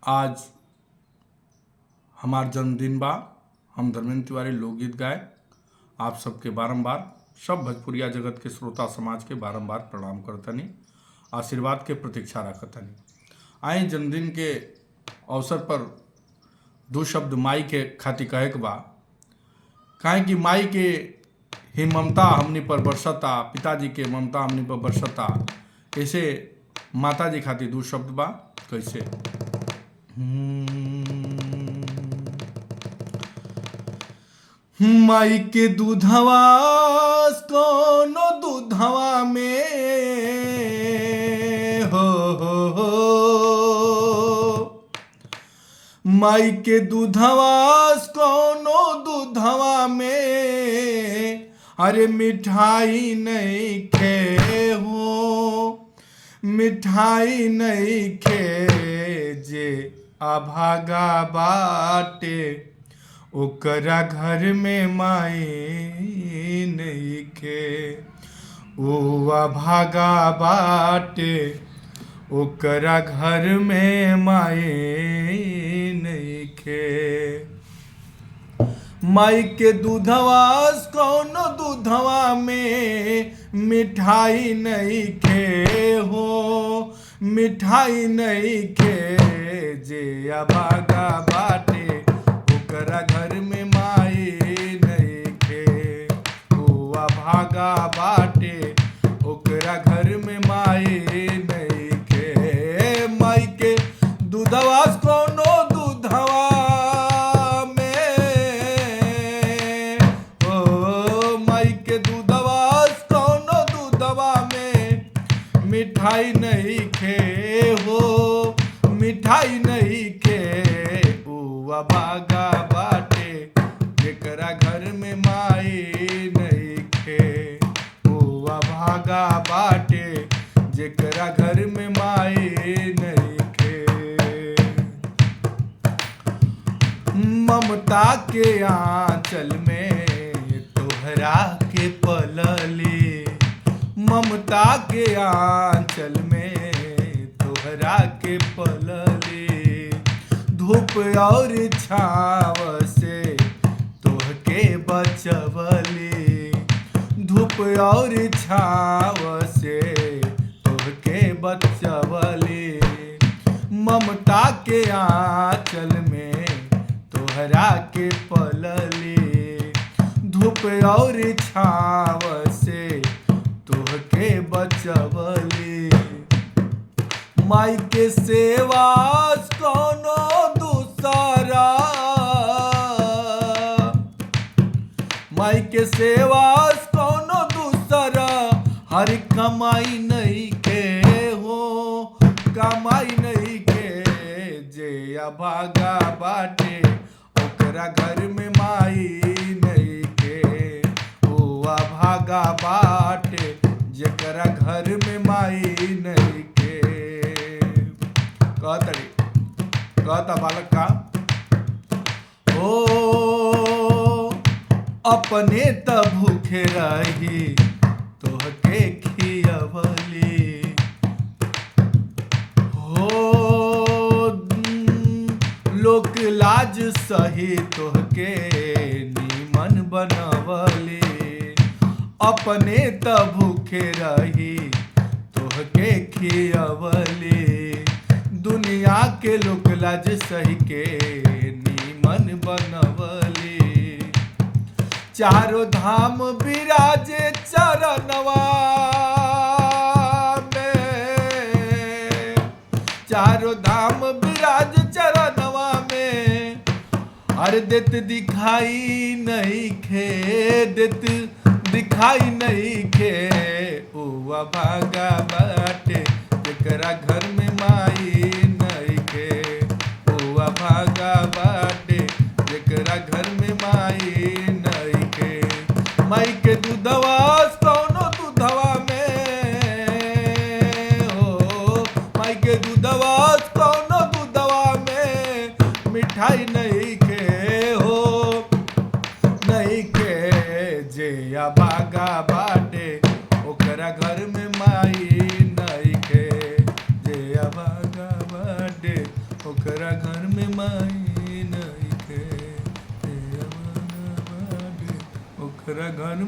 आज हमार जन्मदिन बा। हम धर्मेंद्र तिवारी लोकगीत गाए आप सबके बारंबार सब भोजपुरिया जगत के श्रोता समाज के बारंबार प्रणाम करतनी, आशीर्वाद के प्रतीक्षा रखतनी। आई जन्मदिन के अवसर पर दो शब्द माई के खातिर कहे के बा। काहे कि माई के ही ममता हमनी पर बरसता, पिताजी के ममता हमनी पर बरसता। ऐसे माता जी खातिर दो शब्द बा। कैसे माई के दूधवा कोनो दूधवा में हो माई के दूधवा कोनो दूधवा में अरे मिठाई नहीं खे हो, मिठाई नहीं खे जे अभागा बाटे ओकरा घर में माई नइखे। ओ अभागा बाटे ओकरा घर में माई नइखे। माई के दूधवा कौनो दूधवा में मिठाई नइखे हो, मिठाई नइखे जे अभागा बाटे ओकरा घर में माई नइखे। ओ अभागा बाटे ओकरा घर में माई नइखे। माई के दूधवा कोनो दूधवा में ओ माई के दूधवा कोनो दूधवा में मिठाई नइखे हो, मिठाई नइखे। ओ अभागा बाटे जेकरा घर में माई नइखे। ओ अभागा बाटे जेकरा घर में माई नइखे। ममता के आंचल में तोहरा के पलली, ममता के आंचल में तोहरा के पलली। धूप और छाव से तोहके बचवली, धूप और छाव से तोहके बचवली। ममता के आंचल में तोहरा के पलली, धूप और छाव से तोहके बचवली। माई के सेवा कोनो दूसरा, माई के सेवा कोनो दूसरा हर कमाई नहीं के हो, कमाई नहीं के जे अभागा बाटे ओकरा घर में माई नहीं के। ओ अभागा बाटे जेकरा घर में माई नहीं के। कहता बालक का ओ अपने त भूखे रही तोहके खियवली हो, लोक लाज सही तोहके नीमन बनवली। अपने त भूखे रही तोहके खियवली, दुनिया के लोक लाज सही के नीमन बनवली। चारों धाम विराजे चरणवा में, चारों धाम विराज चरणवा में। अरे देत दिखाई नहीं खे, देत दिखाई नहीं खे। ओ अभागा बाटे जेकरा घर में माई नइखे। ओ अभागा बाटे जेकरा घर में माई नइखे। माई के दूधवा कोनो दूधवा में हो, माई के दूधवा कोनो दूधवा में मिठाई नइखे हो, नइखे जे अभागा बाटे ओकरा घर में माई नइखे। जे अभागा बाटे ओकरा घर में माई नइखे, ए अमन बागे ओकरा घर